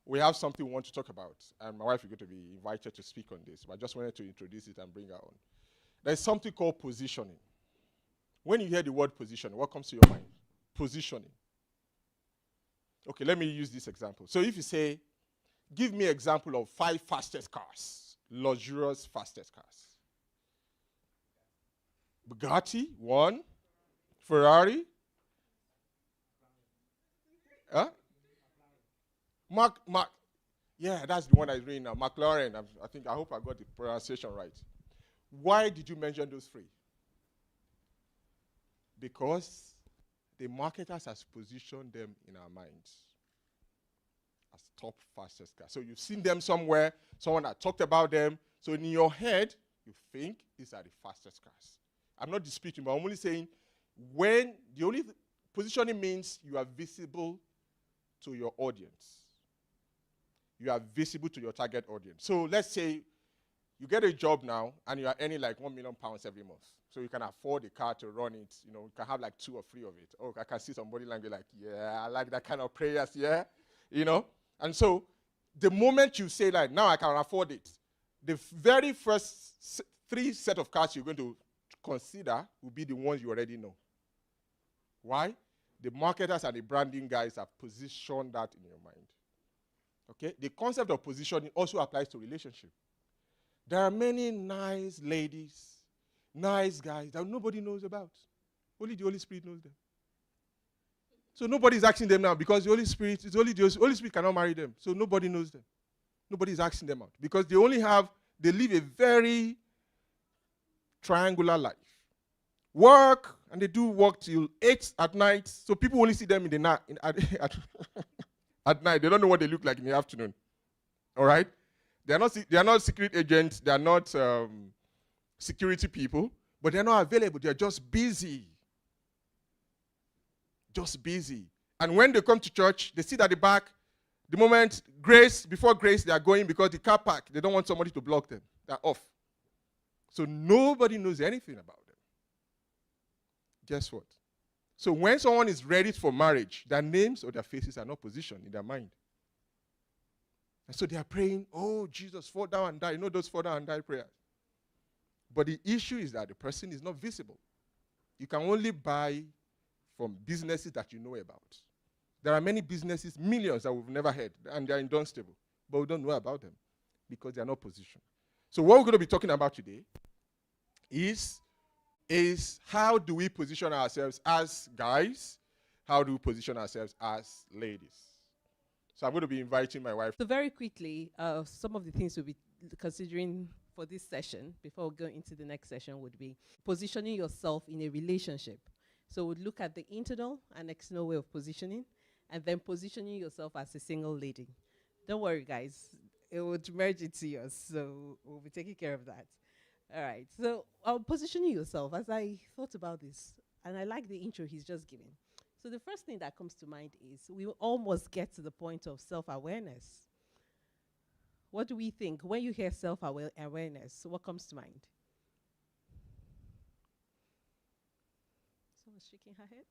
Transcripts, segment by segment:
we have something we want to talk about, and my wife is going to be invited to speak on this, but I just wanted to introduce it and bring her on. There's something called positioning. When you hear the word positioning, what comes to your mind? Positioning. Okay, let me use this example. So if you say, give me an example of 5 fastest cars, luxurious fastest cars. Bugatti, 1. Ferrari. Huh? Mark, yeah, that's the one that's reading now. McLaren, I hope I got the pronunciation right. Why did you mention those 3? Because the marketers has positioned them in our minds as top fastest cars. So you've seen them somewhere, someone had talked about them. So in your head, you think these are the fastest cars. I'm not disputing, but I'm only saying when the only positioning means you are visible to your audience. You are visible to your target audience. So let's say you get a job now and you are earning like £1 million every month. So you can afford a car to run it. You can have like 2 or 3 of it. Oh, I can see somebody language like, yeah, I like that kind of prayers, yeah. And so the moment you say like, now I can afford it, the very first 3 set of cars you're going to consider will be the ones you already know. Why? The marketers and the branding guys have positioned that in your mind. Okay? The concept of positioning also applies to relationship. There are many nice ladies, nice guys that nobody knows about. Only the Holy Spirit knows them. So nobody is asking them now because the Holy Spirit cannot marry them. So nobody knows them. Nobody is asking them out because they live a very triangular life. Work, and they do work till 8 at night. So people only see them in the night at night. They don't know what they look like in the afternoon. All right? They are not secret agents. They are not security people. But they are not available. They are just busy. Just busy. And when they come to church, they sit at the back. The moment before grace, they are going because the car park, they don't want somebody to block them. They're off. So nobody knows anything about them. Guess what? So when someone is ready for marriage, their names or their faces are not positioned in their mind. And so they are praying, oh, Jesus, fall down and die. You know those fall down and die prayers. But the issue is that the person is not visible. You can only buy from businesses that you know about. There are many businesses, millions that we've never heard, and they're in Dunstable, but we don't know about them because they are not positioned. So what we're going to be talking about today is how do we position ourselves as guys? How do we position ourselves as ladies? So I'm going to be inviting my wife. So very quickly, some of the things we'll be considering for this session, before we go into the next session, would be positioning yourself in a relationship. So we'll look at the internal and external way of positioning, and then positioning yourself as a single lady. Don't worry, guys. It would merge into yours, so we'll be taking care of that. All right. So positioning yourself, as I thought about this, and I like the intro he's just given. So the first thing that comes to mind is we almost get to the point of self-awareness. What do we think? When you hear self-awareness, what comes to mind? Someone's shaking her head.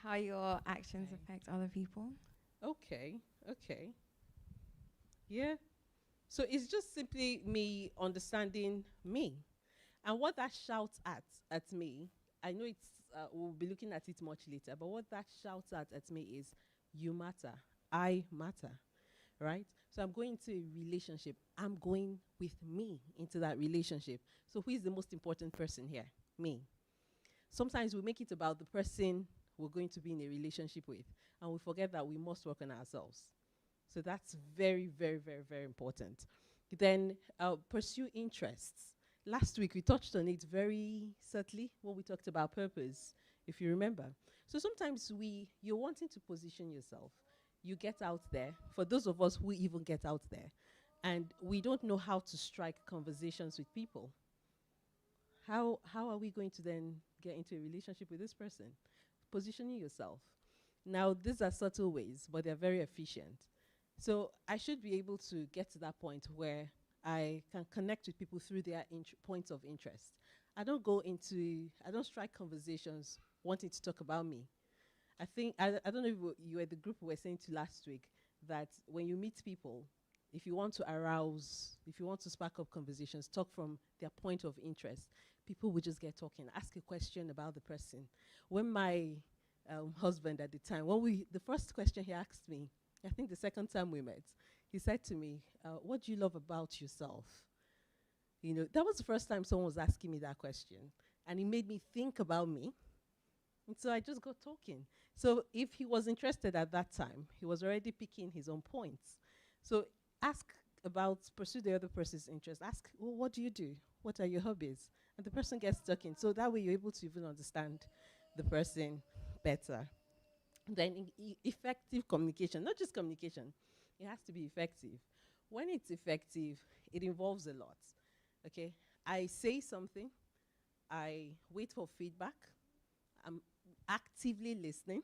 How your actions affect other people. Okay. Yeah. So it's just simply me understanding me. And what that shouts at me, I know we'll be looking at it much later, but what that shouts at me is, you matter, I matter, right? So I'm going into a relationship. I'm going with me into that relationship. So who is the most important person here? Me. Sometimes we make it about the person we're going to be in a relationship with, and we forget that we must work on ourselves. So that's very, very, very, very important. Then pursue interests. Last week, we touched on it very subtly when we talked about purpose, if you remember. So sometimes you're wanting to position yourself. You get out there, for those of us who even get out there, and we don't know how to strike conversations with people. How are we going to then get into a relationship with this person? Positioning yourself. Now, these are subtle ways, but they're very efficient. So I should be able to get to that point where I can connect with people through their points of interest. I don't strike conversations wanting to talk about me. I think, I don't know if you were the group we were saying to last week, that when you meet people, if you want to arouse, if you want to spark up conversations, talk from their point of interest, people will just get talking. Ask a question about the person. When my husband at the time, the first question he asked me, I think the second time we met, he said to me, what do you love about yourself? You know, that was the first time someone was asking me that question. And it made me think about me. And so I just got talking. So if he was interested at that time, he was already picking his own points. So pursue the other person's interest. Ask, well, what do you do? What are your hobbies? And the person gets talking. So that way you're able to even understand the person better. Then effective communication, not just communication, it has to be effective. When it's effective, it involves a lot. Okay, I say something, I wait for feedback, I'm actively listening.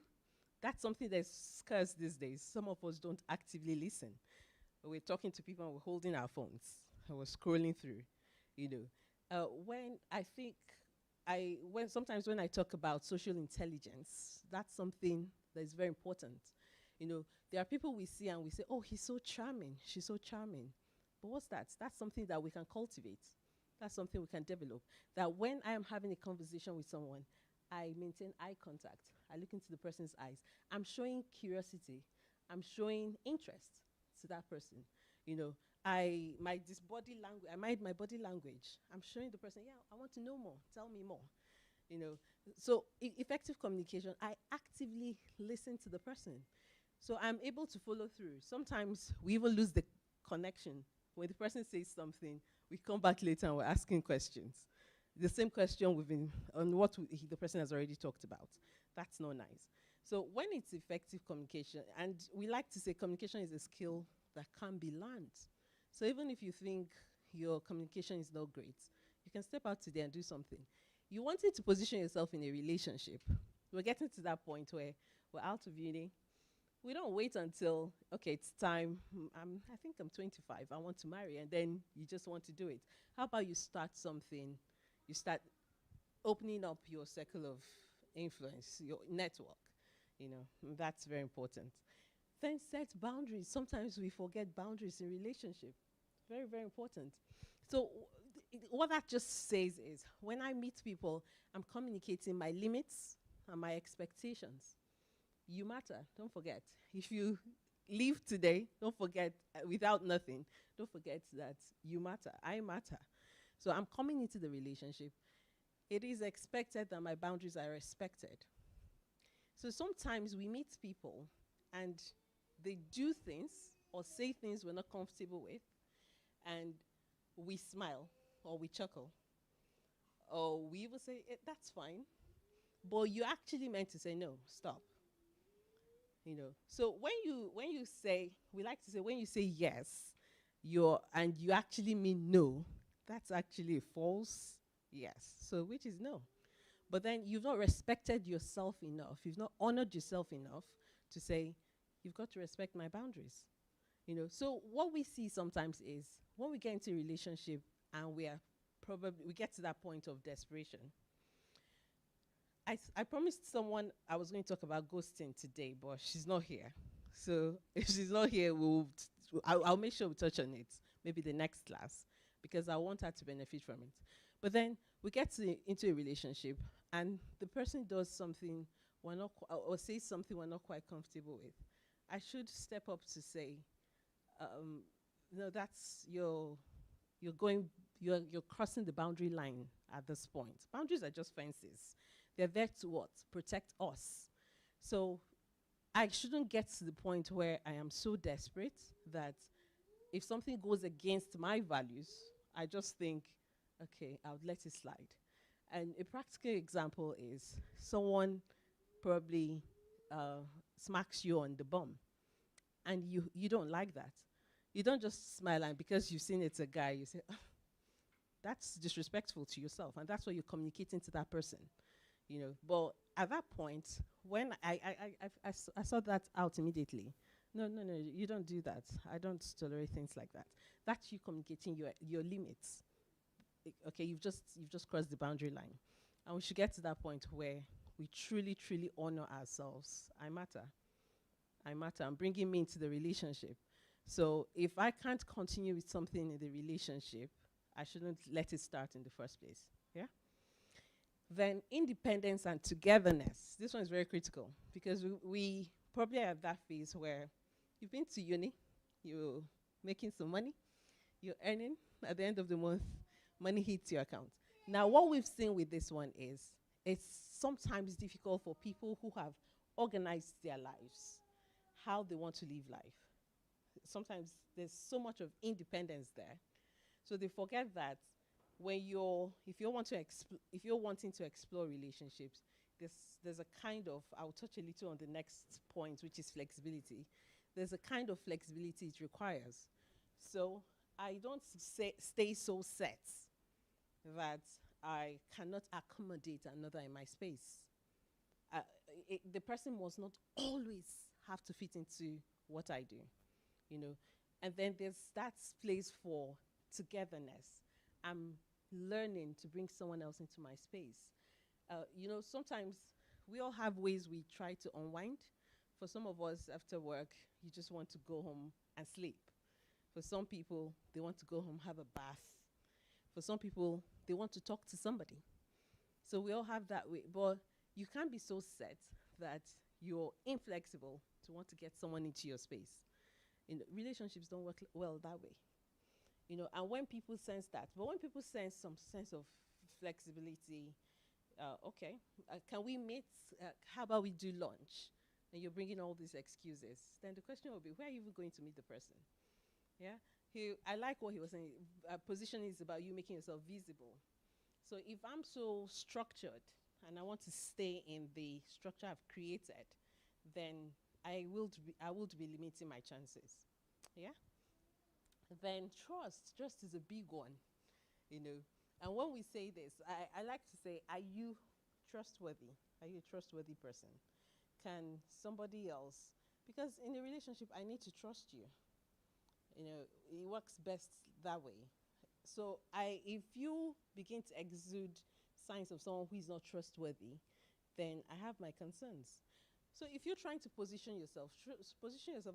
That's something that's scarce these days. Some of us don't actively listen. We're talking to people and we're holding our phones and we're scrolling through, you know. Sometimes when I talk about social intelligence, that's something that is very important. You know, there are people we see and we say, oh, he's so charming, she's so charming. But what's that? That's something that we can cultivate. That's something we can develop. That when I am having a conversation with someone, I maintain eye contact. I look into the person's eyes. I'm showing curiosity. I'm showing interest to that person. You know, I mind my body language. I'm showing the person, yeah, I want to know more. Tell me more. You know, so effective communication, I actively listen to the person. So I'm able to follow through. Sometimes we even lose the connection. When the person says something, we come back later and we're asking questions. The same question we've been on what the person has already talked about. That's not nice. So when it's effective communication, and we like to say communication is a skill that can be learned. So even if you think your communication is not great, you can step out today and do something. You wanted to position yourself in a relationship. We're getting to that point where we're out of uni. We don't wait until, okay, it's time. I think I'm 25. I want to marry. And then you just want to do it. How about you start something? You start opening up your circle of influence, your network. You know, that's very important. Then set boundaries. Sometimes we forget boundaries in relationship. Very, very important. So what that just says is, when I meet people, I'm communicating my limits and my expectations. You matter, don't forget. If you leave today, don't forget, without nothing, don't forget that you matter, I matter. So I'm coming into the relationship. It is expected that my boundaries are respected. So sometimes we meet people and they do things or say things we're not comfortable with, and we smile or we chuckle. Or we even say, that's fine. But you actually meant to say, no, stop. You know, so when you say, we like to say, when you say yes, and you actually mean no, that's actually a false yes. So which is no. But then you've not respected yourself enough. You've not honored yourself enough to say, you've got to respect my boundaries. You know, so what we see sometimes is when we get into a relationship and we get to that point of desperation. I promised someone I was going to talk about ghosting today, but she's not here. So if she's not here, I'll make sure we touch on it, maybe the next class, because I want her to benefit from it. But then we get into a relationship, and the person does something or says something we're not quite comfortable with. I should step up to say, no, that's you're crossing the boundary line at this point. Boundaries are just fences. They're there to what? Protect us. So I shouldn't get to the point where I am so desperate that if something goes against my values, I just think, okay, I would let it slide. And a practical example is someone probably smacks you on the bum, and you don't like that. You don't just smile, and because you've seen it's a guy, you say, oh, that's disrespectful to yourself, and that's what you're communicating to that person. You know, but at that point, when I saw that out immediately. No, you don't do that. I don't tolerate things like that. That's you communicating your limits. Okay, you've just crossed the boundary line, and we should get to that point where we truly, truly honor ourselves. I matter. I matter. I'm bringing me into the relationship. So if I can't continue with something in the relationship, I shouldn't let it start in the first place. Yeah? Then independence and togetherness. This one is very critical because we probably are at that phase where you've been to uni, you're making some money, you're earning, at the end of the month, money hits your account. Now, what we've seen with this one is it's sometimes difficult for people who have organized their lives, how they want to live life. Sometimes there's so much of independence there. So they forget that if you're wanting to explore relationships, there's a kind of, I'll touch a little on the next point, which is flexibility. There's a kind of flexibility it requires. So I don't stay so set that I cannot accommodate another in my space. The person must not always have to fit into what I do, you know. And then there's that place for togetherness. I'm learning to bring someone else into my space. Sometimes we all have ways we try to unwind. For some of us, after work, you just want to go home and sleep. For some people, they want to go home, have a bath. For some people, they want to talk to somebody. So we all have that way. But you can't be so set that you're inflexible to want to get someone into your space. Relationships don't work well that way. And when people sense that, but when people sense some sense of flexibility, okay, can we meet? How about we do lunch? And you're bringing all these excuses. Then the question will be, where are you even going to meet the person? Yeah, I like what he was saying. Positioning is about you making yourself visible. So if I'm so structured and I want to stay in the structure I've created, then I will be limiting my chances. Yeah. Then trust is a big one, And when we say this, I like to say, are you trustworthy? Are you a trustworthy person? Can somebody else? Because in a relationship, I need to trust you. It works best that way. So if you begin to exude signs of someone who is not trustworthy, then I have my concerns. So if you're trying to position yourself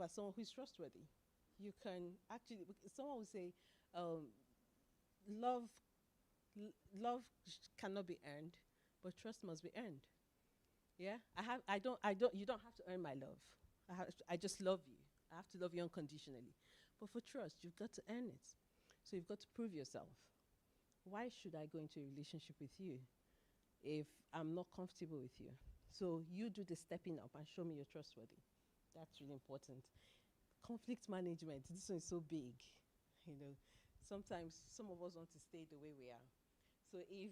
as someone who is trustworthy. You can actually, someone will say, love cannot be earned, but trust must be earned. Yeah, you don't have to earn my love. I just love you. I have to love you unconditionally. But for trust, you've got to earn it. So you've got to prove yourself. Why should I go into a relationship with you if I'm not comfortable with you? So you do the stepping up and show me you're trustworthy. That's really important. Conflict management, this one is so big, Sometimes some of us want to stay the way we are. So if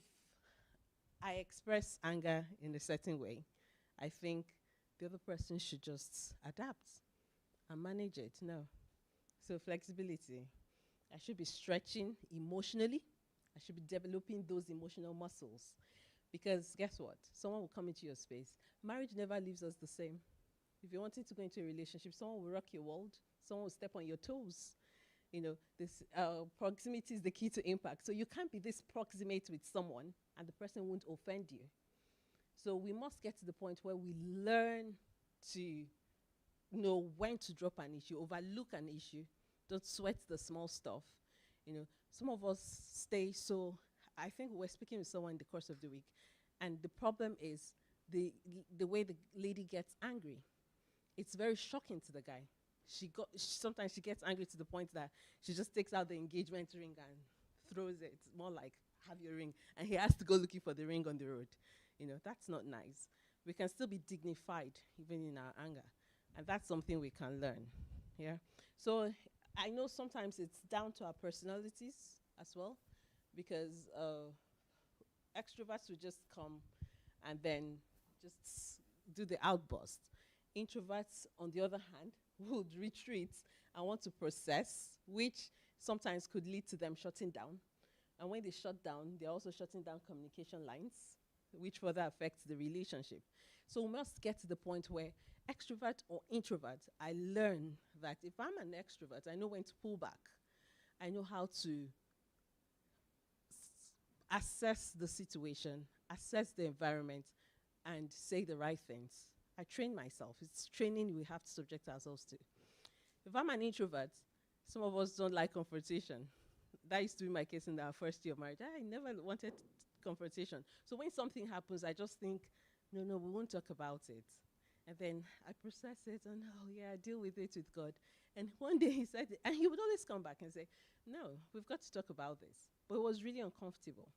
I express anger in a certain way, I think the other person should just adapt and manage it. No. So flexibility. I should be stretching emotionally. I should be developing those emotional muscles. Because guess what? Someone will come into your space. Marriage never leaves us the same. If you're wanting to go into a relationship, someone will rock your world. Someone will step on your toes. This proximity is the key to impact. So you can't be this proximate with someone and the person won't offend you. So we must get to the point where we learn to know when to drop an issue, overlook an issue, don't sweat the small stuff. Some of us stay so, I think we're speaking with someone in the course of the week, and the problem is the way the lady gets angry. It's very shocking to the guy. Sometimes she gets angry to the point that she just takes out the engagement ring and throws it. It's more like, have your ring. And he has to go looking for the ring on the road. That's not nice. We can still be dignified even in our anger. And that's something we can learn. Yeah. So I know sometimes it's down to our personalities as well, because extroverts will just come and then just do the outburst. Introverts, on the other hand, would retreat and want to process, which sometimes could lead to them shutting down. And when they shut down, they're also shutting down communication lines, which further affects the relationship. So we must get to the point where extrovert or introvert, I learn that if I'm an extrovert, I know when to pull back. I know how to assess the situation, assess the environment, and say the right things. I train myself. It's training we have to subject ourselves to. If I'm an introvert, some of us don't like confrontation. That used to be my case in our first year of marriage. I never wanted confrontation. So when something happens, I just think, no, we won't talk about it. And then I process it and, oh, yeah, I deal with it with God. And one day he said, and he would always come back and say, no, we've got to talk about this. But it was really uncomfortable.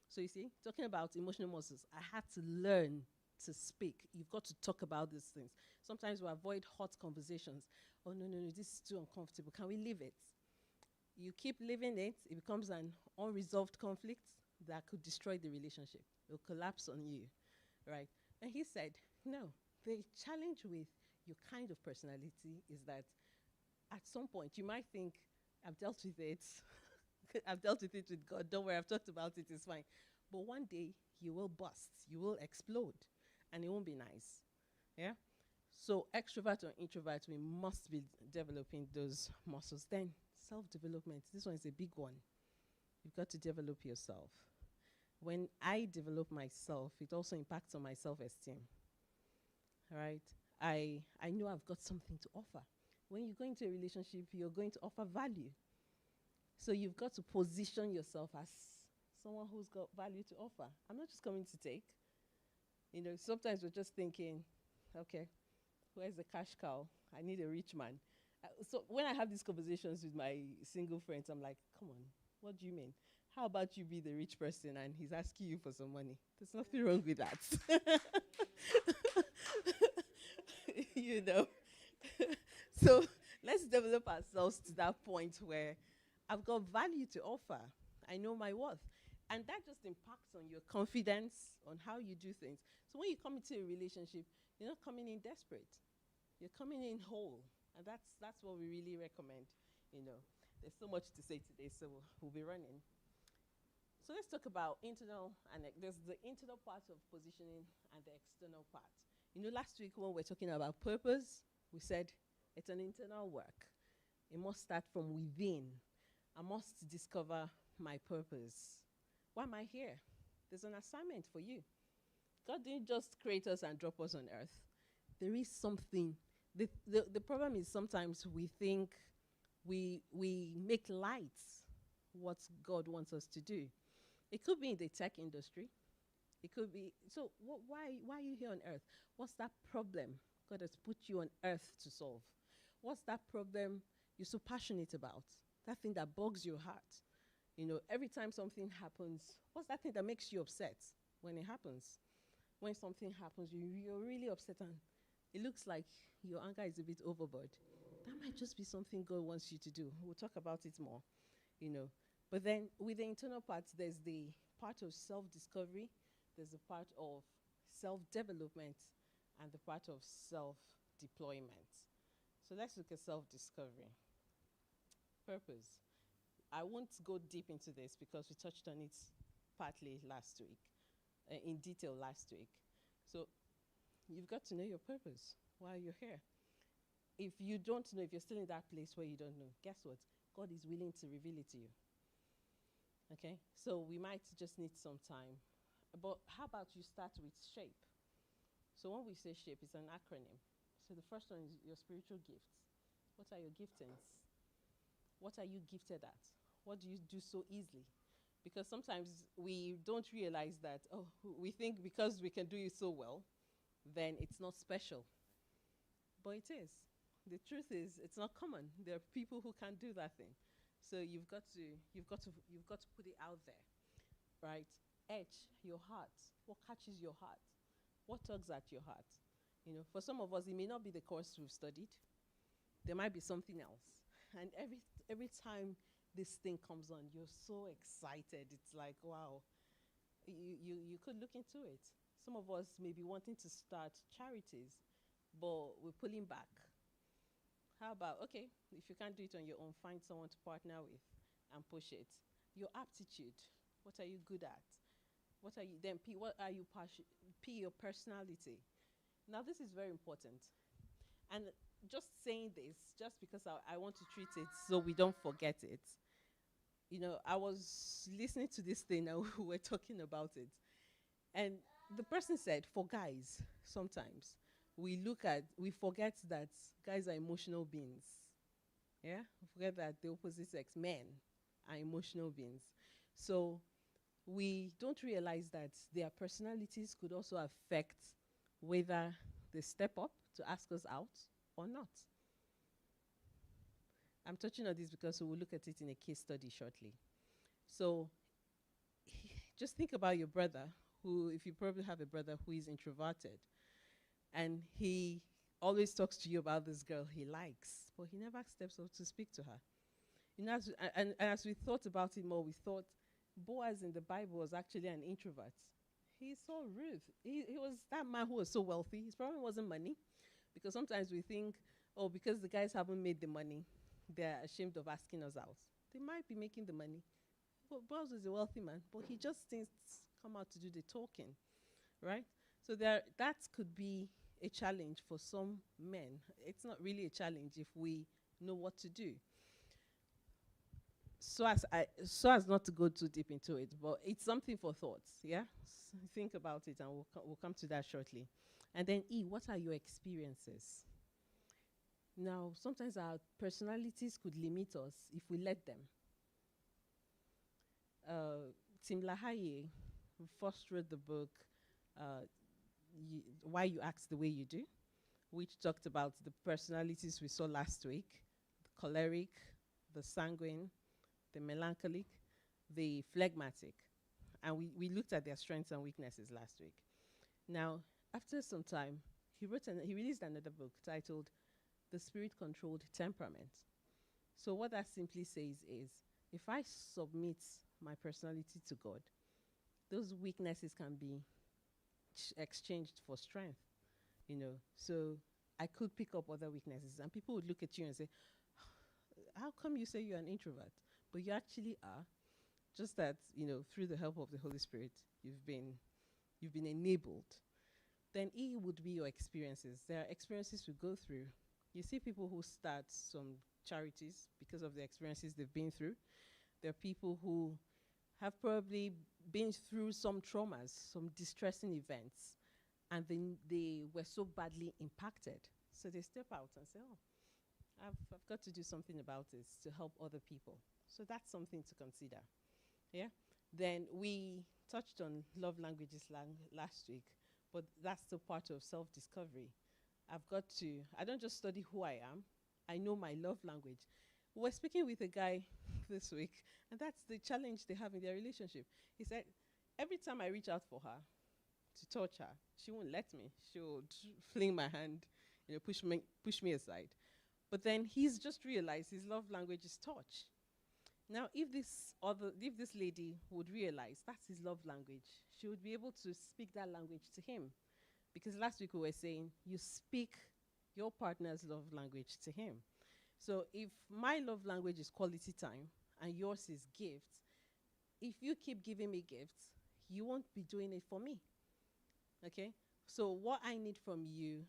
So you see, talking about emotional muscles, I had to learn to speak. You've got to talk about these things. Sometimes we avoid hot conversations. Oh, no, this is too uncomfortable. Can we leave it? You keep living it, it becomes an unresolved conflict that could destroy the relationship. It will collapse on you, right? And he said, no, the challenge with your kind of personality is that at some point you might think, I've dealt with it. I've dealt with it with God. Don't worry, I've talked about it, it's fine. But one day you will bust, you will explode, and it won't be nice. Yeah? So extrovert or introvert, we must be developing those muscles. Then self-development, this one is a big one. You've got to develop yourself. When I develop myself, it also impacts on my self-esteem. All right? I know I've got something to offer. When you go into a relationship, you're going to offer value. So you've got to position yourself as someone who's got value to offer. I'm not just coming to take. You know, sometimes we're just thinking, okay, where's the cash cow? I need a rich man. So when I have these conversations with my single friends, I'm like, come on, what do you mean? How about you be the rich person and he's asking you for some money? There's nothing wrong with that. You know? So let's develop ourselves to that point where I've got value to offer. I know my worth. And that just impacts on your confidence, on how you do things. So when you come into a relationship, you're not coming in desperate. You're coming in whole. And that's what we really recommend. You know, there's so much to say today, so we'll be running. So let's talk about internal, and there's the internal part of positioning and the external part. You know, last week when we were talking about purpose, we said it's an internal work. It must start from within. I must discover my purpose. Why am I here? There's an assignment for you. God didn't just create us and drop us on earth. There is something. The problem is sometimes we think we make light what God wants us to do. It could be in the tech industry. It could be, so why are you here on earth? What's that problem God has put you on earth to solve? What's that problem you're so passionate about? That thing that bugs your heart. You know, every time something happens, what's that thing that makes you upset when it happens? When something happens, you're really upset and it looks like your anger is a bit overboard. That might just be something God wants you to do. We'll talk about it more, you know. But then with the internal parts, there's the part of self-discovery, there's the part of self-development, and the part of self-deployment. So let's look at self-discovery. Purpose. I won't go deep into this because we touched on it partly last week, in detail last week. So you've got to know your purpose while you're here. If you don't know, if you're still in that place where you don't know, guess what? God is willing to reveal it to you. Okay? So we might just need some time. But how about you start with shape? So when we say shape, it's an acronym. So the first one is your spiritual gifts. What are your giftings? What are you gifted at? What do you do so easily? Because sometimes we don't realize that, oh, we think because we can do it so well, then it's not special. But it is. The truth is, it's not common. There are people who can't do that thing. So you've got to put it out there, right? Edge, your heart. What catches your heart? What tugs at your heart? You know, for some of us, it may not be the course we've studied. There might be something else. And every time this thing comes on, you're so excited. It's like, wow, you could look into it. Some of us may be wanting to start charities, but we're pulling back. How about, okay, if you can't do it on your own, find someone to partner with and push it. Your aptitude. What are you good at? What are you, then P, what are you P, your personality. Now this is very important. And just saying this, just because I want to treat it so we don't forget it. You know, I was listening to this thing and we were talking about it. And The person said, for guys, sometimes we forget that guys are emotional beings. Yeah? We forget that the opposite sex, men, are emotional beings. So we don't realize that their personalities could also affect whether they step up to ask us out or not. I'm touching on this because we will look at it in a case study shortly. So just think about your brother, who, if you probably have a brother who is introverted, and he always talks to you about this girl he likes, but he never steps up to speak to her. You know, and as we thought about it more, we thought Boaz in the Bible was actually an introvert. He saw Ruth. He was that man who was so wealthy. His problem wasn't money, because sometimes we think, oh, because the guys haven't made the money, they're ashamed of asking us out. They might be making the money. But Boaz is a wealthy man, but he just thinks come out to do the talking, right? So that could be a challenge for some men. It's not really a challenge if we know what to do. So as not to go too deep into it, but it's something for thoughts. Yeah, think about it, and we'll come to that shortly. And then E, what are your experiences? Now, sometimes our personalities could limit us if we let them. Tim LaHaye first wrote the book uh, Why You Act the Way You Do, which talked about the personalities we saw last week: the choleric, the sanguine, the melancholic, the phlegmatic. And we looked at their strengths and weaknesses last week. Now, after some time, he released another book titled The Spirit Controlled Temperament. So what that simply says is, if I submit my personality to God, those weaknesses can be exchanged for strength, you know. So I could pick up other weaknesses, and people would look at you and say, how come you say you're an introvert? But you actually are. Just that, you know, through the help of the Holy Spirit, you've been enabled. Then E would be your experiences. There are experiences we go through. You see people who start some charities because of the experiences they've been through. There are people who have probably been through some traumas, some distressing events, and then they were so badly impacted. So they step out and say, oh, I've got to do something about this to help other people. So that's something to consider. Yeah? Then we touched on love languages last week, but that's still part of self-discovery. I don't just study who I am, I know my love language. We were speaking with a guy this week, and that's the challenge they have in their relationship. He said, every time I reach out for her to touch her, she won't let me. She would fling my hand, you know, push me aside. But then he's just realized his love language is touch. Now, if this lady would realize that's his love language, she would be able to speak that language to him. Because last week we were saying, you speak your partner's love language to him. So if my love language is quality time and yours is gifts, if you keep giving me gifts, you won't be doing it for me. Okay? So what I need from you,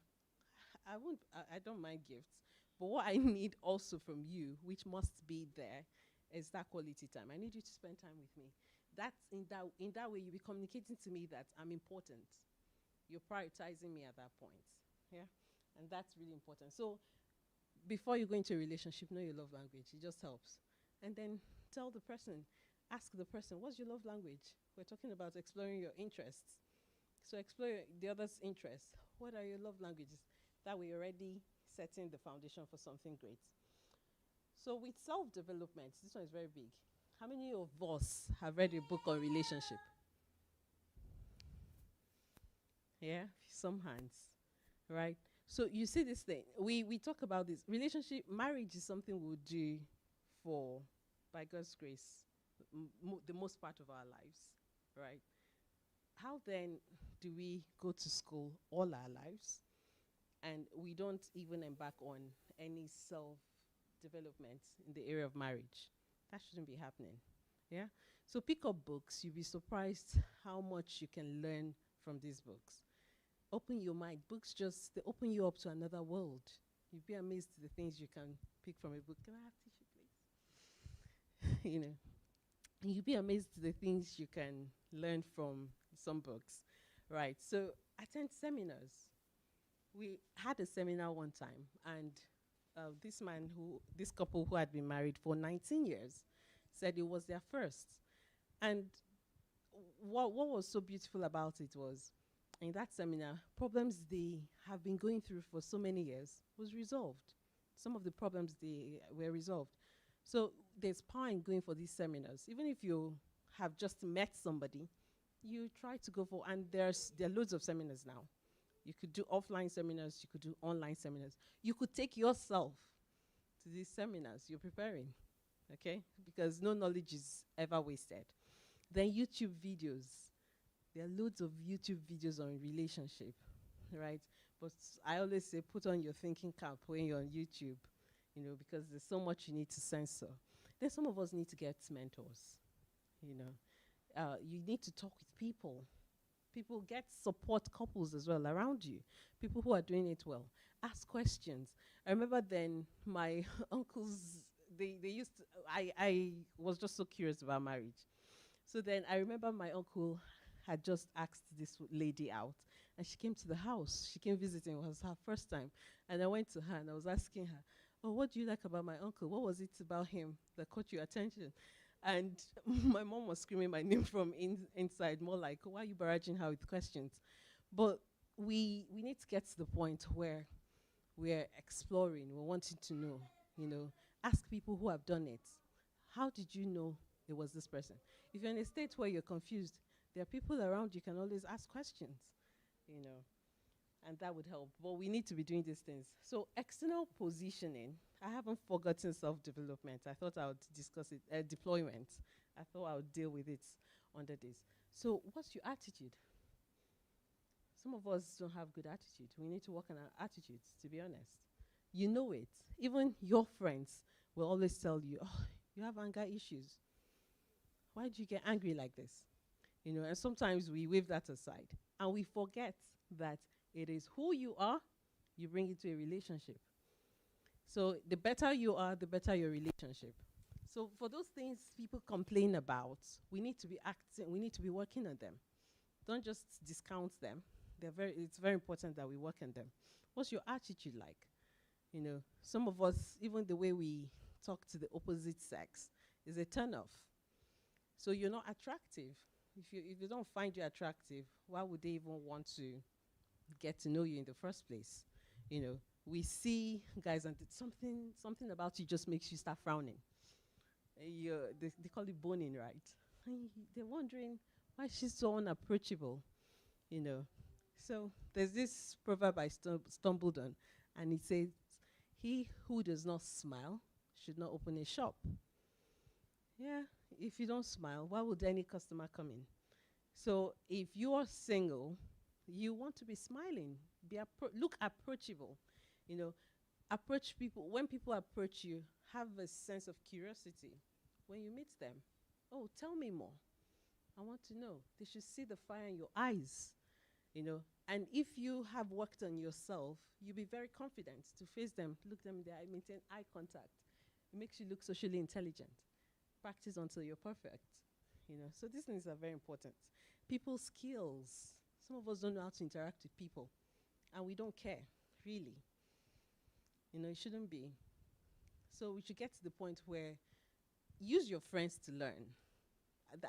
I don't mind gifts, but what I need also from you, which must be there, is that quality time. I need you to spend time with me. That's in that way you'll be communicating to me that I'm important. You're prioritizing me at that point. Yeah? And that's really important. So before you go into a relationship, know your love language. It just helps. And then ask the person, what's your love language? We're talking about exploring your interests. So explore the other's interests. What are your love languages? That we're already setting the foundation for something great. So with self-development, this one is very big. How many of us have read a book on relationship? Yeah, some hands, right? So you see this thing. We talk about this. Relationship, marriage is something we'll do by God's grace, the most part of our lives, right? How then do we go to school all our lives and we don't even embark on any self-development in the area of marriage? That shouldn't be happening, yeah? So pick up books. You'll be surprised how much you can learn from these books. Open your mind. Books they open you up to another world. You'd be amazed at the things you can pick from a book. Can I have tissue, please? You know, you'd be amazed at the things you can learn from some books. Right. So attend seminars. We had a seminar one time, and this couple who had been married for 19 years, said it was their first. And what was so beautiful about it was, in that seminar, problems they have been going through for so many years was resolved. Some of the problems they were resolved. So there's power in going for these seminars. Even if you have just met somebody, you try to go for, and there are loads of seminars now. You could do offline seminars, you could do online seminars. You could take yourself to these seminars you're preparing, okay? Because no knowledge is ever wasted. Then YouTube videos. There are loads of YouTube videos on relationship, right? But I always say put on your thinking cap when you're on YouTube, because there's so much you need to censor. Then some of us need to get mentors, you know. You need to talk with people. People get support couples as well around you. People who are doing it well. Ask questions. I remember then my uncles, they used to, I was just so curious about marriage. So then I remember my uncle had just asked this lady out, and she came to the house. She came visiting. It was her first time. And I went to her and I was asking her, oh, what do you like about my uncle? What was it about him that caught your attention? And my mom was screaming my name from inside, more like, why are you barraging her with questions? But we need to get to the point where we're exploring, we're wanting to know, ask people who have done it. How did you know it was this person? If you're in a state where you're confused, there are people around you can always ask questions, and that would help. But we need to be doing these things. So external positioning, I haven't forgotten self-development. I thought I would discuss it, deployment. I thought I would deal with it under this. So what's your attitude? Some of us don't have good attitude. We need to work on our attitudes, to be honest. You know it. Even your friends will always tell you, oh, you have anger issues. Why do you get angry like this? And sometimes we wave that aside. And we forget that it is who you are, you bring into a relationship. So the better you are, the better your relationship. So for those things people complain about, we need to be acting, we need to be working on them. Don't just discount them. It's very important that we work on them. What's your attitude like? Some of us, even the way we talk to the opposite sex is a turn off. So you're not attractive. If you don't find you attractive, why would they even want to get to know you in the first place? We see guys and something about you just makes you start frowning. They call it boning, right? And they're wondering why she's so unapproachable, So there's this proverb I stumbled on, and it says, he who does not smile should not open a shop. Yeah, if you don't smile, why would any customer come in? So if you are single, you want to be smiling, look approachable, approach people. When people approach you, have a sense of curiosity. When you meet them, oh, tell me more. I want to know. They should see the fire in your eyes, And if you have worked on yourself, you'll be very confident to face them, look them in the eye, maintain eye contact. It makes you look socially intelligent. Practice until you're perfect, So these things are very important. People skills. Some of us don't know how to interact with people, and we don't care, really. It shouldn't be. So we should get to the point where use your friends to learn.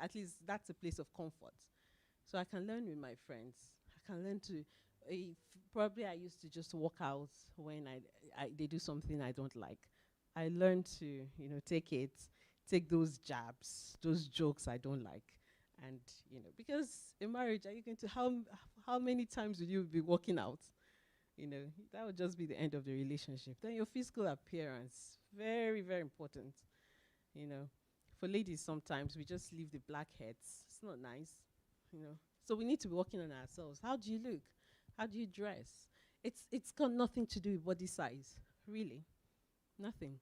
At least that's a place of comfort. So I can learn with my friends. I can learn to, probably I used to just walk out when they do something I don't like. I learned to, take those jabs, those jokes I don't like. And, because in marriage, are you going to, how many times will you be walking out? That would just be the end of the relationship. Then your physical appearance, very, very important. For ladies, sometimes we just leave the blackheads. It's not nice, So we need to be working on ourselves. How do you look? How do you dress? It's got nothing to do with body size, really. Nothing.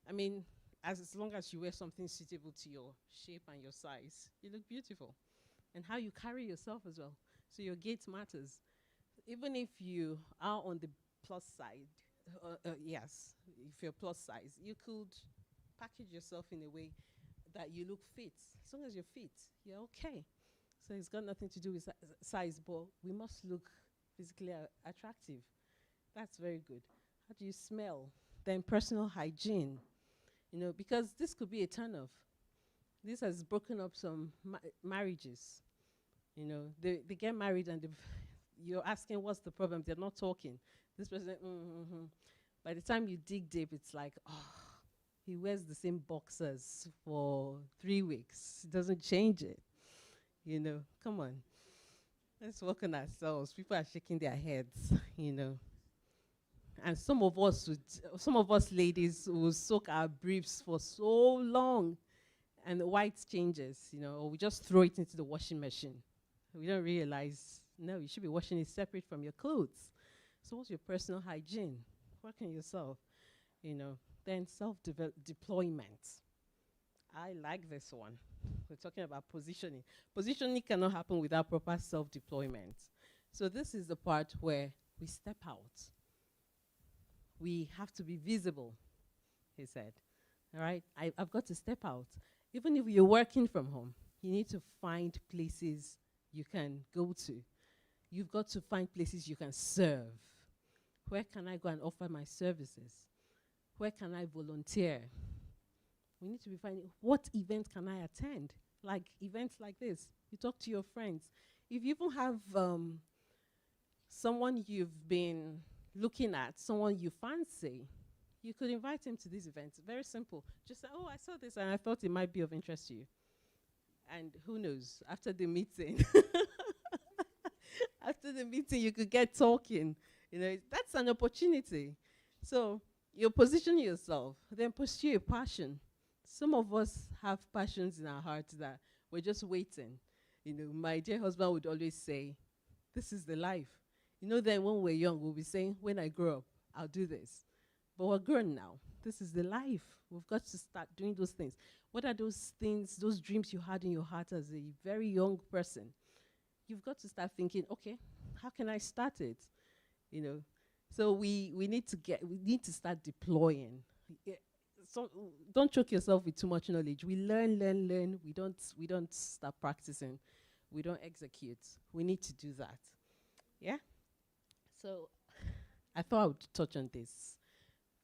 I mean, as long as you wear something suitable to your shape and your size, you look beautiful. And how you carry yourself as well. So your gait matters. Even if you are on the plus side, yes, if you're plus size, you could package yourself in a way that you look fit. As long as you're fit, you're okay. So it's got nothing to do with size, but we must look physically attractive. That's very good. How do you smell? Then personal hygiene, because this could be a turn-off. This has broken up some marriages. They get married and you're asking what's the problem. They're not talking. This person, By the time you dig deep, it's like, he wears the same boxers for 3 weeks. He doesn't change it. Come on. Let's work on ourselves. People are shaking their heads. And some of us ladies will soak our briefs for so long, and the white changes, or we just throw it into the washing machine. We don't realize, no, you should be washing it separate from your clothes. So what's your personal hygiene? Work on yourself, Then self-deployment. I like this one. We're talking about positioning. Positioning cannot happen without proper self-deployment. So this is the part where we step out. We have to be visible, he said. All right? I've got to step out. Even if you're working from home, you need to find places you can go to. You've got to find places you can serve. Where can I go and offer my services? Where can I volunteer? We need to be finding, what event can I attend? Like events like this. You talk to your friends. If you even have someone you've been looking at, someone you fancy, you could invite him to these events. Very simple. Just say, I saw this and I thought it might be of interest to you. And who knows, after the meeting, you could get talking. That's an opportunity. So you position yourself, then pursue a passion. Some of us have passions in our hearts that we're just waiting. My dear husband would always say, this is the life. Then when we're young, we'll be saying, when I grow up, I'll do this. But we're grown now. This is the life. We've got to start doing those things. What are those things, those dreams you had in your heart as a very young person? You've got to start thinking, okay, how can I start it? So we need to start deploying. So don't choke yourself with too much knowledge. We learn. We don't start practicing. We don't execute. We need to do that. Yeah? So I thought I would touch on this.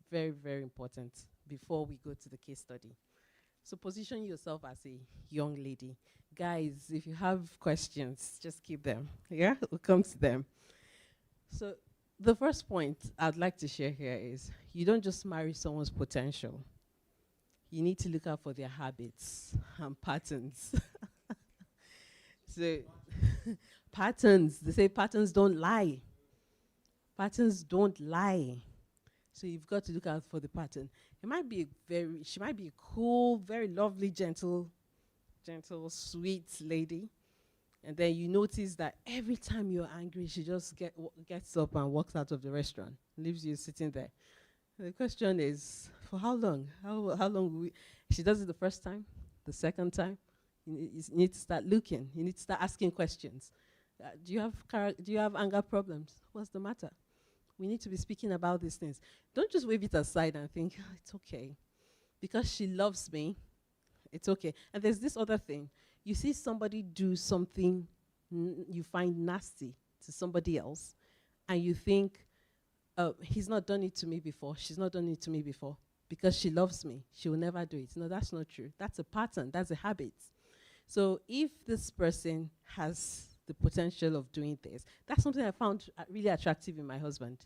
Very, very important before we go to the case study. So position yourself as a young lady. Guys, if you have questions, just keep them. Yeah? We'll come to them. So the first point I'd like to share here is you don't just marry someone's potential. You need to look out for their habits and patterns. So patterns, they say patterns don't lie. Patterns don't lie. So you've got to look out for the pattern. She might be a cool, very lovely, gentle, sweet lady. And then you notice that every time you're angry, she just gets up and walks out of the restaurant, leaves you sitting there. The question is, for how long? How long she does it the first time, the second time? You need to start looking. You need to start asking questions. Do you have anger problems? What's the matter? We need to be speaking about these things. Don't just wave it aside and think, it's okay. Because she loves me, it's okay. And there's this other thing. You see somebody do something you find nasty to somebody else, and you think, he's not done it to me before, she's not done it to me before. Because she loves me, she will never do it. No, that's not true. That's a pattern, that's a habit. So if this person has the potential of doing this, that's something I found really attractive in my husband.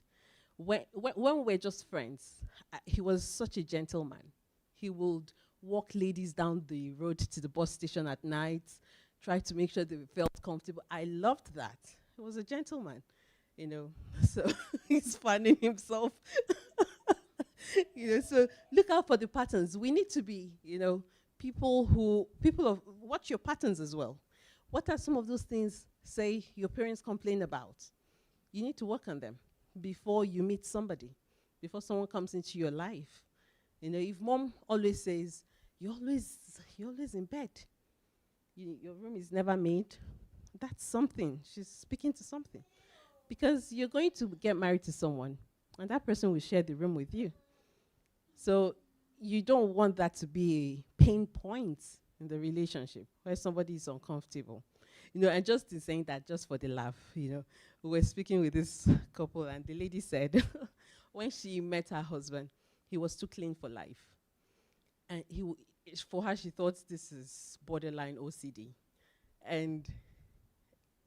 When we're just friends, he was such a gentleman. He would walk ladies down the road to the bus station at night, try to make sure they felt comfortable. I loved that. He was a gentleman, So he's finding himself. So look out for the patterns. We need to be, watch your patterns as well. What are some of those things, say, your parents complain about? You need to work on them before you meet somebody, before someone comes into your life. If mom always says, you're always in bed, your room is never made, that's something. She's speaking to something. Because you're going to get married to someone, and that person will share the room with you. So you don't want that to be a pain point in the relationship where somebody is uncomfortable. And just in saying that, just for the laugh, we were speaking with this couple, and the lady said when she met her husband, he was too clean for life. And for her, she thought this is borderline OCD. And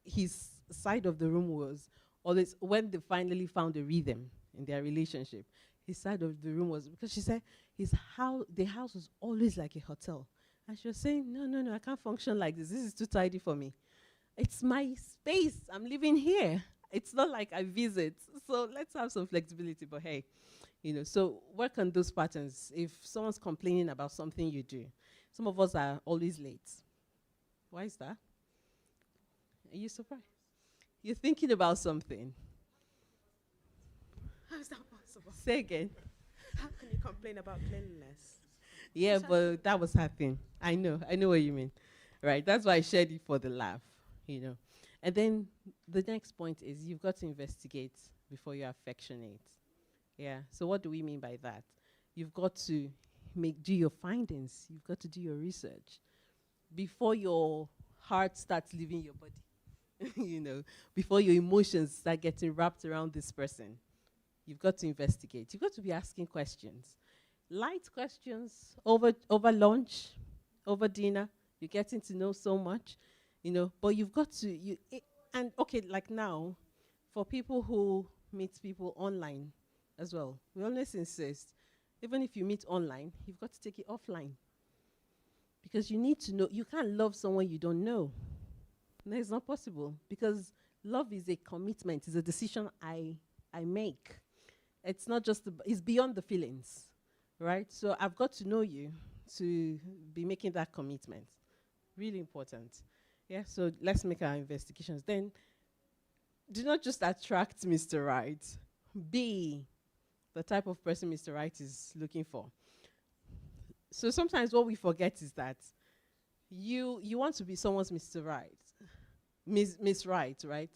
his side of the room was always, when they finally found a rhythm in their relationship, his side of the room was, because she said the house was always like a hotel. And she was saying, no, I can't function like this. This is too tidy for me. It's my space. I'm living here. It's not like I visit. So let's have some flexibility. But hey, so work on those patterns. If someone's complaining about something you do, some of us are always late. Why is that? Are you surprised? You're thinking about something. How is that possible? Say again. How can you complain about cleanliness? Yeah, but that was her thing. I know what you mean. Right, that's why I shared it for the laugh, And then the next point is you've got to investigate before you affectionate. Yeah, so what do we mean by that? You've got to do your findings. You've got to do your research before your heart starts leaving your body, before your emotions start getting wrapped around this person. You've got to investigate. You've got to be asking questions. Light questions over lunch, over dinner. You're getting to know so much, but you've got to, and okay, like now, for people who meet people online as well, we always insist, even if you meet online, you've got to take it offline. Because you need to know, you can't love someone you don't know. No, it's not possible, because love is a commitment, it's a decision I make. It's not just, it's beyond the feelings, right? So I've got to know you to be making that commitment. Really important. Yeah, so let's make our investigations. Then, do not just attract Mr. Right. Be the type of person Mr. Right is looking for. So sometimes what we forget is that you want to be someone's Mr. Right. Miss Right, right?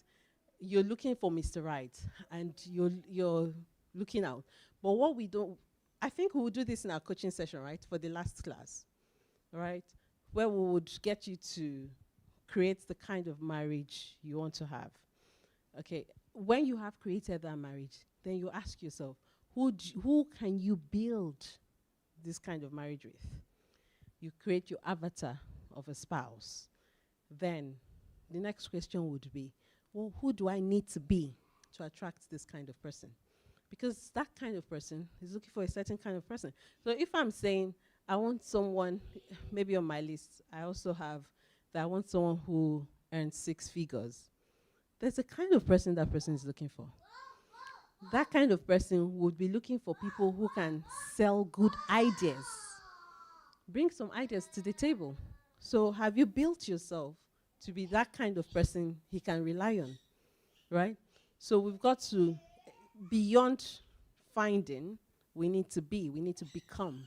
You're looking for Mr. Right, and you're looking out. But what we don't, I think we will do this in our coaching session, right, for the last class, right, where we would get you to create the kind of marriage you want to have. Okay, when you have created that marriage, then you ask yourself, who can you build this kind of marriage with? You create your avatar of a spouse. Then the next question would be, well, who do I need to be to attract this kind of person? Because that kind of person is looking for a certain kind of person. So if I'm saying I want someone, maybe on my list, I also have that I want someone who earns 6 figures. There's a kind of person that person is looking for. That kind of person would be looking for people who can sell good ideas. Bring some ideas to the table. So have you built yourself to be that kind of person he can rely on, right? So we've got to, beyond finding, we need to become.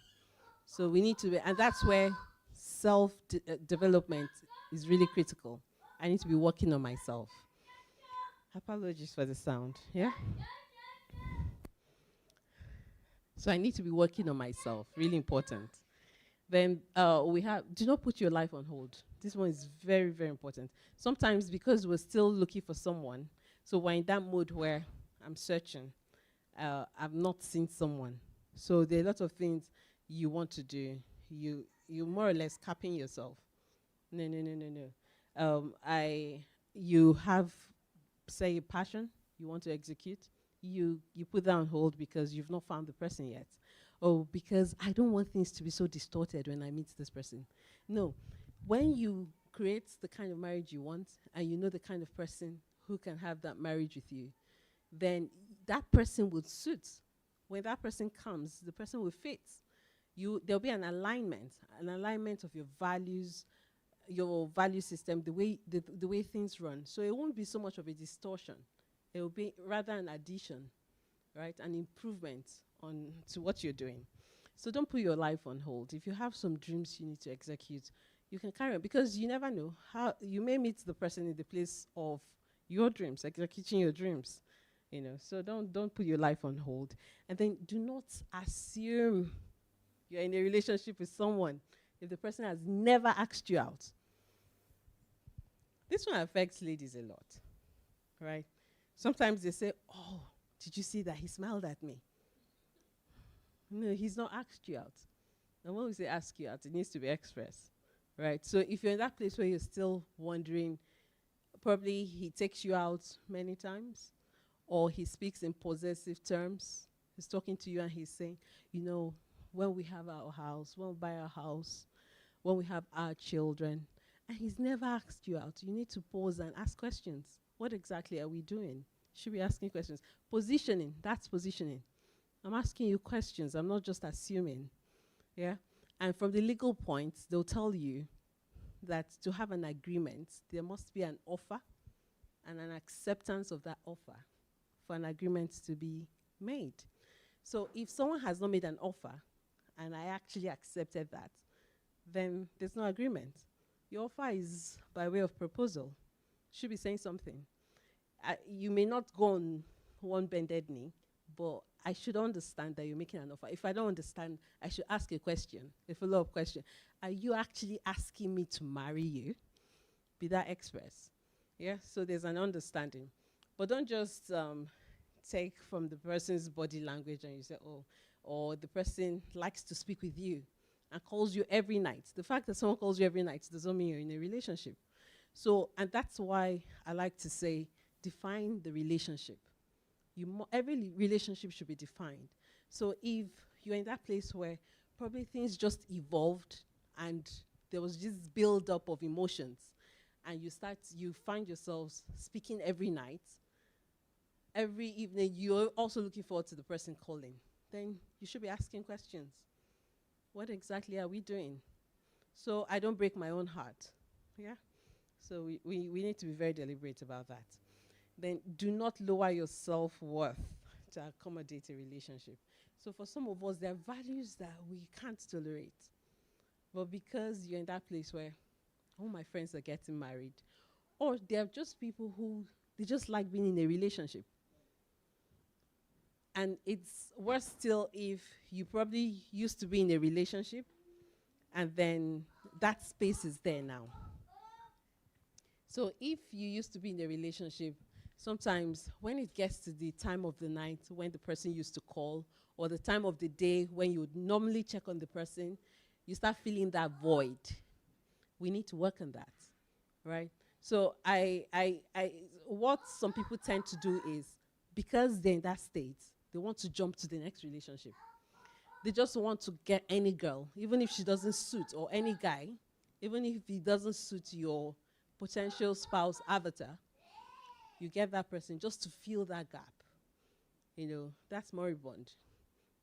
So we need to be, and that's where self-development is really critical. I need to be working on myself. Apologies for the sound, yeah? So I need to be working on myself, really important. Then we have, do not put your life on hold. This one is very, very important. Sometimes because we're still looking for someone, so we're in that mode where I'm searching. I've not seen someone. So there are a lot of things you want to do. You more or less capping yourself. No. You have, say, a passion you want to execute. You put that on hold because you've not found the person yet. Oh, because I don't want things to be so distorted when I meet this person. No. When you create the kind of marriage you want, and you know the kind of person who can have that marriage with you, then that person would suit. When that person comes, the person will fit. There'll be an alignment of your values, your value system, the way things run. So it won't be so much of a distortion. It will be rather an addition, right? An improvement to what you're doing. So don't put your life on hold. If you have some dreams you need to execute, you can carry on, because you never know how you may meet the person in the place of your dreams, executing your dreams. So don't put your life on hold. And then do not assume you're in a relationship with someone if the person has never asked you out. This one affects ladies a lot, right? Sometimes they say, "Oh, did you see that he smiled at me?" No, he's not asked you out. And when we say ask you out, it needs to be expressed, right? So if you're in that place where you're still wondering, probably he takes you out many times, or he speaks in possessive terms. He's talking to you and he's saying, you know, when we have our house, when we buy our house, when we have our children, and he's never asked you out. You need to pause and ask questions. What exactly are we doing? Should be asking questions. Positioning, that's positioning. I'm asking you questions. I'm not just assuming. Yeah? And from the legal points, they'll tell you that to have an agreement, there must be an offer and an acceptance of that offer for an agreement to be made. So if someone has not made an offer and I actually accepted that, then there's no agreement. Your offer is by way of proposal. Should be saying something. You may not go on one bended knee, but I should understand that you're making an offer. If I don't understand, I should ask a question, a follow-up question. Are you actually asking me to marry you? Be that express. Yeah, so there's an understanding. But don't just take from the person's body language and you say, oh, or the person likes to speak with you and calls you every night. The fact that someone calls you every night doesn't mean you're in a relationship. So, and that's why I like to say, define the relationship. Every relationship should be defined. So if you're in that place where probably things just evolved and there was this build-up of emotions, and you find yourselves speaking every night, every evening, you're also looking forward to the person calling, then you should be asking questions. What exactly are we doing? So I don't break my own heart. Yeah? So we need to be very deliberate about that. Then do not lower your self-worth to accommodate a relationship. So for some of us, there are values that we can't tolerate. But because you're in that place where all my friends are getting married, or they're just people who, they just like being in a relationship. And it's worse still if you probably used to be in a relationship and then that space is there now. So if you used to be in a relationship, sometimes when it gets to the time of the night when the person used to call, or the time of the day when you would normally check on the person, you start feeling that void. We need to work on that, right? So what some people tend to do is, because they're in that state, they want to jump to the next relationship. They just want to get any girl, even if she doesn't suit, or any guy, even if he doesn't suit your potential spouse avatar, you get that person just to fill that gap. You know, that's moribund.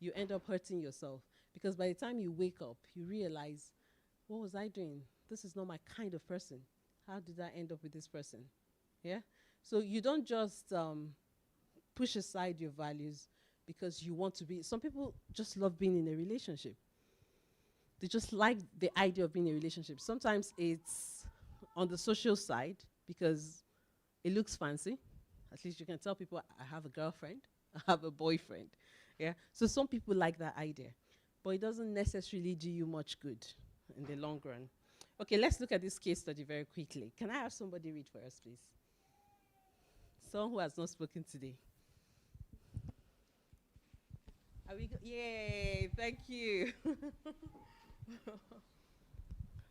You end up hurting yourself because by the time you wake up, you realize, what was I doing? This is not my kind of person. How did I end up with this person? Yeah? So you don't just push aside your values because you want to be. Some people just love being in a relationship. They just like the idea of being in a relationship. Sometimes it's on the social side because it looks fancy. At least you can tell people, I have a girlfriend, I have a boyfriend. Yeah. So some people like that idea, but it doesn't necessarily do you much good in the long run. Okay, let's look at this case study very quickly. Can I have somebody read for us, please? Someone who has not spoken today. Are we yay, thank you.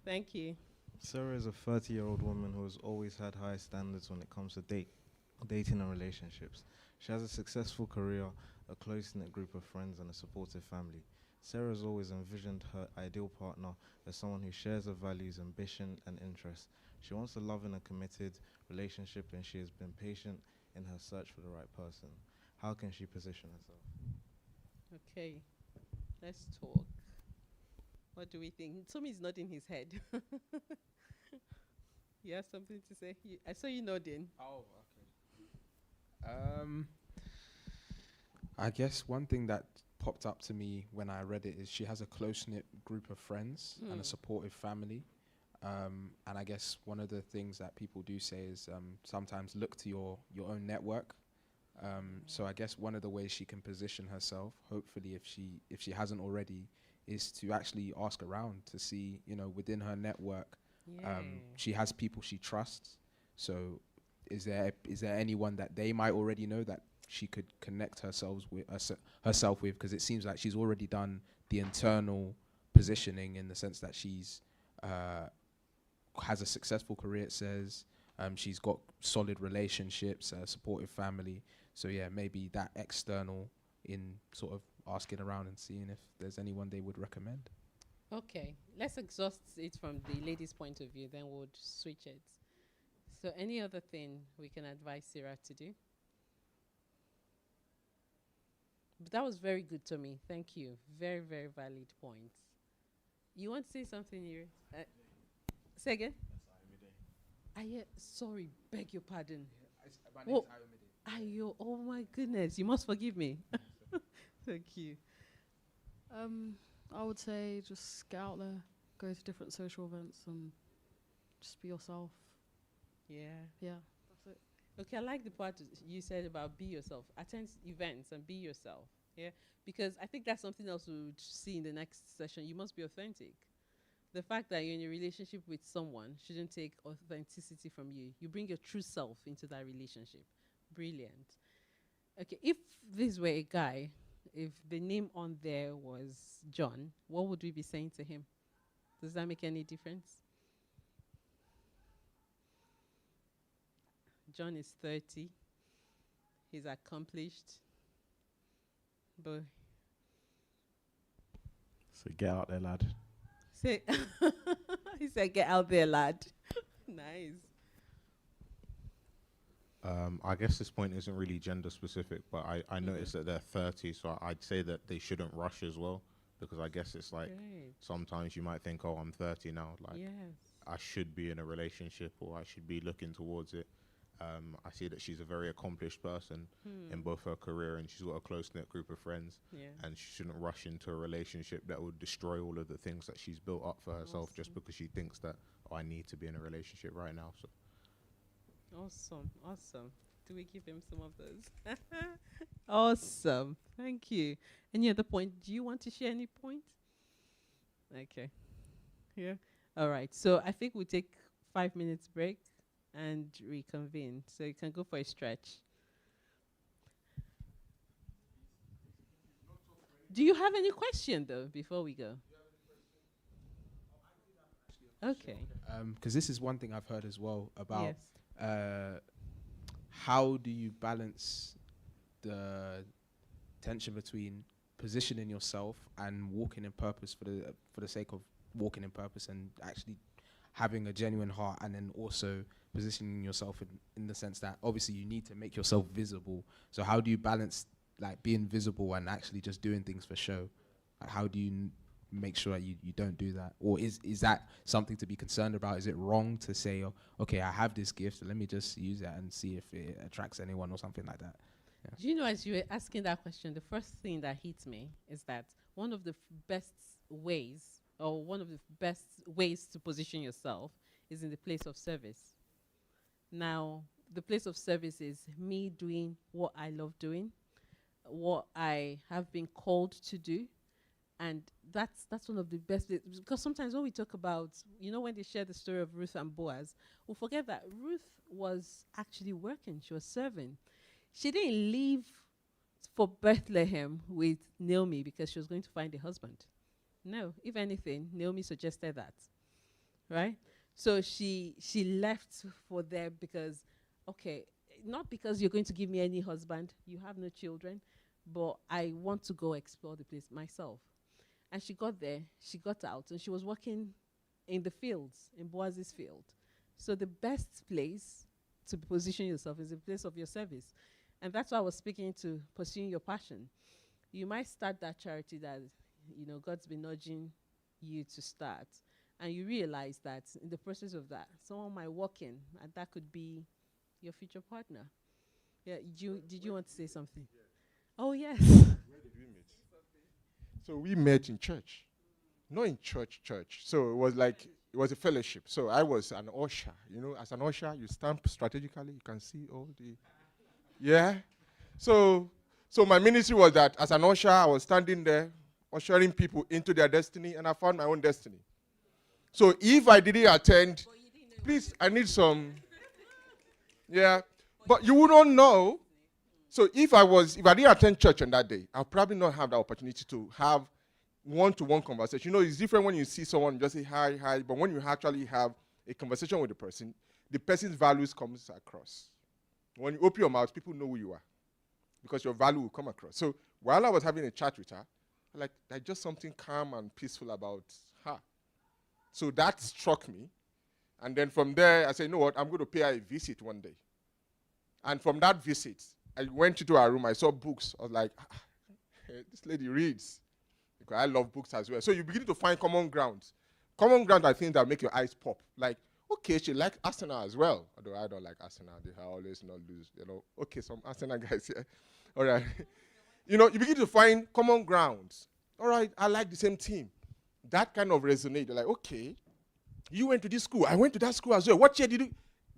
Thank you. Sarah is a 30-year-old woman who has always had high standards when it comes to dating and relationships. She has a successful career, a close-knit group of friends, and a supportive family. Sarah has always envisioned her ideal partner as someone who shares her values, ambition, and interests. She wants a loving and committed relationship, and she has been patient in her search for the right person. How can she position herself? Okay, let's talk. What do we think? Tommy's nodding his head. You have something to say? I saw you nodding. Oh, okay. I guess one thing that popped up to me when I read it is she has a close-knit group of friends and a supportive family. And I guess one of the things that people do say is sometimes look to your own network. So I guess one of the ways she can position herself, hopefully if she hasn't already, is to actually ask around to see, within her network, she has people she trusts. So is there anyone that they might already know that she could connect herself with? Because it seems like she's already done the internal positioning in the sense that she's has a successful career, it says. She's got solid relationships, supportive family. So yeah, maybe that external in sort of asking around and seeing if there's anyone they would recommend. Okay, let's exhaust it from the lady's point of view, then we'll switch it. So any other thing we can advise Sarah to do? But that was very good to me. Thank you. Very, very valid point. You want to say something here? Say again? Sorry, beg your pardon. Oh, Ayo, oh my goodness, you must forgive me. Thank you. I would say just get out there, go to different social events, and just be yourself. Yeah. Yeah, that's it. Okay, I like the part you said about be yourself. Attend events and be yourself. Yeah, because I think that's something else we'll see in the next session. You must be authentic. The fact that you're in a relationship with someone shouldn't take authenticity from you. You bring your true self into that relationship. Brilliant. Okay, if this were a guy, if the name on there was John, what would we be saying to him? Does that make any difference? John is 30. He's accomplished. But So get out there, lad. say he said, "Get out there, lad." Nice. I guess this point isn't really gender specific, but I noticed that they're 30, so I'd say that they shouldn't rush as well, because I guess it's like Great. sometimes you might think, oh, I'm 30 now, like Yes. I should be in a relationship or I should be looking towards it. I see that she's a very accomplished person in both her career, and she's got a close-knit group of friends, Yeah. and she shouldn't rush into a relationship that would destroy all of the things that she's built up for herself just because she thinks that, oh, I need to be in a relationship right now. So Awesome. Awesome. Do we give him some of those? Awesome. Thank you. Any other point? Do you want to share any point? Okay. Yeah. All right. So I think we'll take 5 minutes break and reconvene. So you can go for a stretch. Do you have any question though before we go? Okay. Because this is one thing I've heard as well about Yes. how do you balance the tension between positioning yourself and walking in purpose for the sake of walking in purpose and actually having a genuine heart, and then also positioning yourself in the sense that obviously you need to make yourself visible. So how do you balance like being visible and actually just doing things for show? Like, how do you make sure that you don't do that? Or is that something to be concerned about? Is it wrong to say, oh, okay, I have this gift, let me just use it and see if it attracts anyone or something like that? Yeah. Do you know, as you were asking that question, the first thing that hit me is that one of the best ways, or one of the best ways to position yourself is in the place of service. Now, the place of service is me doing what I love doing, what I have been called to do. And that's one of the best, because sometimes when we talk about, when they share the story of Ruth and Boaz, we'll forget that Ruth was actually working. She was serving. She didn't leave for Bethlehem with Naomi because she was going to find a husband. No, if anything, Naomi suggested that, right? So she left for there because, okay, not because you're going to give me any husband, you have no children, but I want to go explore the place myself. And she got there, she got out, and she was working in the fields, in Boaz's field. So the best place to position yourself is the place of your service. And that's why I was speaking to pursuing your passion. You might start that charity that, God's been nudging you to start. And you realize that in the process of that, someone might walk in, and that could be your future partner. Yeah, did you want to say something? Yeah. Oh, yes. Where did we meet? So we met in church. Not in church. So it was a fellowship. So I was an usher. As an usher, you stand strategically. You can see all the... Yeah. So my ministry was that as an usher, I was standing there, ushering people into their destiny, and I found my own destiny. So if I didn't attend, please, I need some Yeah. But you wouldn't know. So if I didn't attend church on that day, I'll probably not have the opportunity to have one-to-one conversation. You know, it's different when you see someone, just say hi, hi. But when you actually have a conversation with the person's values comes across. When you open your mouth, people know who you are because your value will come across. So while I was having a chat with her, there's just something calm and peaceful about her. So that struck me. And then from there, I said, you know what, I'm going to pay her a visit one day. And from that visit, I went into her room, I saw books. I was like, this lady reads. Because I love books as well. So you begin to find common grounds. Common ground, I think, that make your eyes pop. Like, okay, she likes Arsenal as well. Although I don't like Arsenal. They always not lose. You know, okay, some Arsenal guys here. All right. You know, you begin to find common grounds. All right, I like the same team. That kind of resonate. You're like, okay, you went to this school. I went to that school as well. What year did you?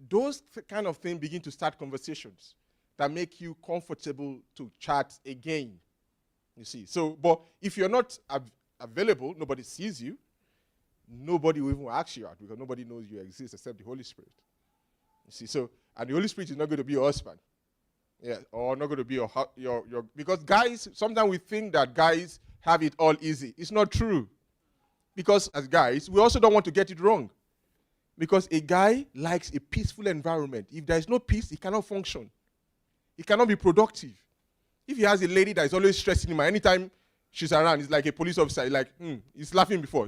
Those kind of things begin to start conversations that make you comfortable to chat again. You see. So, but if you're not available, nobody sees you. Nobody will even ask you out because nobody knows you exist except the Holy Spirit. You see. So, and the Holy Spirit is not going to be your husband. Yeah, or not going to be your because guys, sometimes we think that guys have it all easy. It's not true. Because as guys, we also don't want to get it wrong. Because a guy likes a peaceful environment. If there is no peace, he cannot function. He cannot be productive. If he has a lady that is always stressing him, anytime she's around, he's like a police officer. He's laughing before.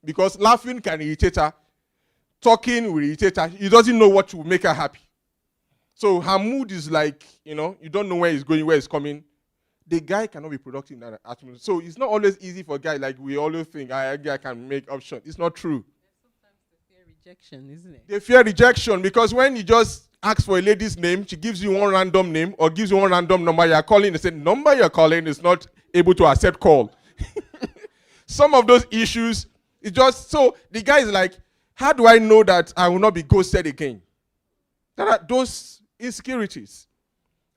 Because laughing can irritate her. Talking will irritate her. He doesn't know what will make her happy. So her mood is like, you don't know where he's going, where he's coming. The guy cannot be productive in that atmosphere. So it's not always easy for a guy like we always think, a guy can make options. It's not true. Sometimes they fear rejection, isn't it? They fear rejection because when you just ask for a lady's name, she gives you one random name or gives you one random number you're calling. They say, number you're calling is not able to accept call. Some of those issues, it's just, so the guy is like, how do I know that I will not be ghosted again? There are those insecurities.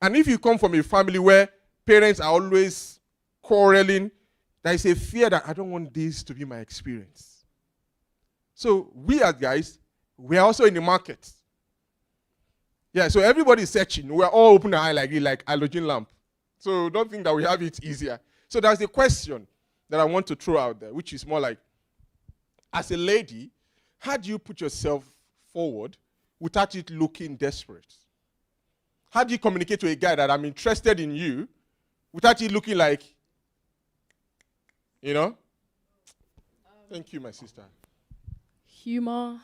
And if you come from a family where parents are always quarreling, there is a fear that I don't want this to be my experience. So we as guys, we are also in the market. Yeah, so everybody's searching. We're all open our eye like halogen lamp. So don't think that we have it easier. So there's a question that I want to throw out there, which is more like, as a lady, how do you put yourself forward without it looking desperate? How do you communicate to a guy that I'm interested in you without it looking like, Thank you, my sister. Humor.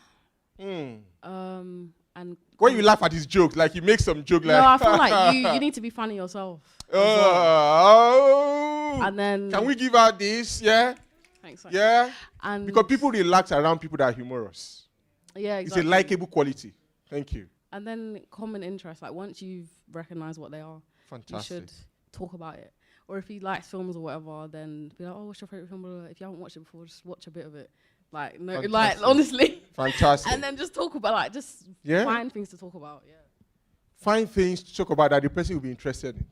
And when you laugh at his jokes, like you make some joke like... No, I feel like you need to be funny yourself. And then... Can we give out this? Yeah? Thanks. Yeah? And because people relax around people that are humorous. Yeah, exactly. It's a likable quality. Thank you. And then common interests. Like once you've recognized what they are, fantastic, you should talk about it. Or if he likes films or whatever, then be like, oh, what's your favorite film? If you haven't watched it before, just watch a bit of it. Like, no, fantastic, like honestly. Fantastic. And then just talk about, find things to talk about. Yeah. Find things to talk about that the person will be interested in.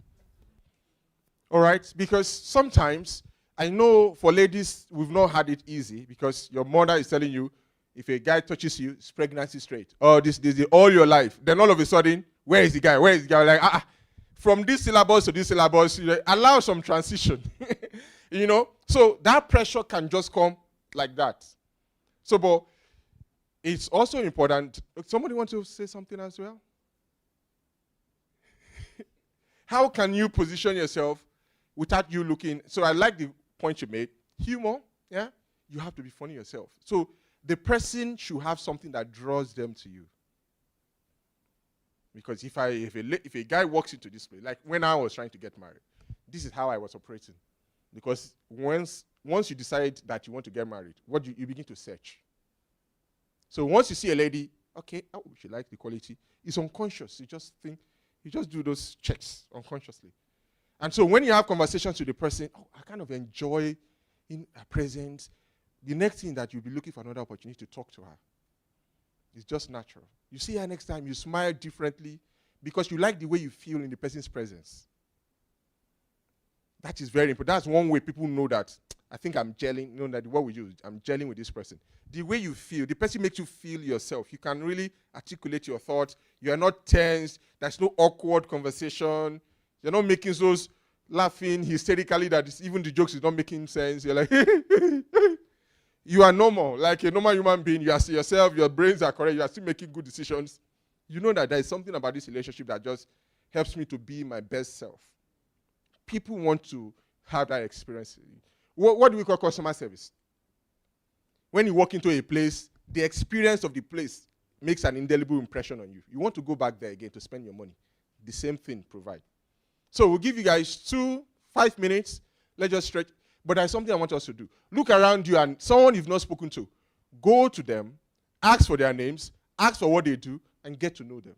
All right? Because sometimes, I know for ladies, we've not had it easy because your mother is telling you, if a guy touches you, it's pregnancy straight. Oh, this all your life. Then all of a sudden, where is the guy? Where is the guy? Like, from this syllabus to this syllabus, allow some transition. So that pressure can just come like that. So, but it's also important. Somebody want to say something as well? How can you position yourself without you looking? So I like the point you made. Humor, yeah? You have to be funny yourself. So the person should have something that draws them to you. Because if a guy walks into this place, like when I was trying to get married, this is how I was operating. Because once you decide that you want to get married, you begin to search. So once you see a lady, okay, she likes the quality, it's unconscious. You just do those checks unconsciously. And so when you have conversations with the person, I kind of enjoy in her presence. The next thing that you'll be looking for another opportunity to talk to her. It's just natural. You see her next time, you smile differently because you like the way you feel in the person's presence. That is very important. That's one way people know that I think I'm gelling. You know that what we use, I'm gelling with this person. The way you feel, the person makes you feel yourself. You can really articulate your thoughts. You are not tense. There's no awkward conversation. You're not making those laughing hysterically that even the jokes is not making sense. You're like, you are normal, like a normal human being. You are yourself. Your brains are correct. You are still making good decisions. You know that there is something about this relationship that just helps me to be my best self. People want to have that experience. What do we call customer service? When you walk into a place, the experience of the place makes an indelible impression on you. You want to go back there again to spend your money. The same thing provide. So we'll give you guys 5 minutes. Let's just stretch. But there's something I want us to do. Look around you and someone you've not spoken to, go to them, ask for their names, ask for what they do, and get to know them.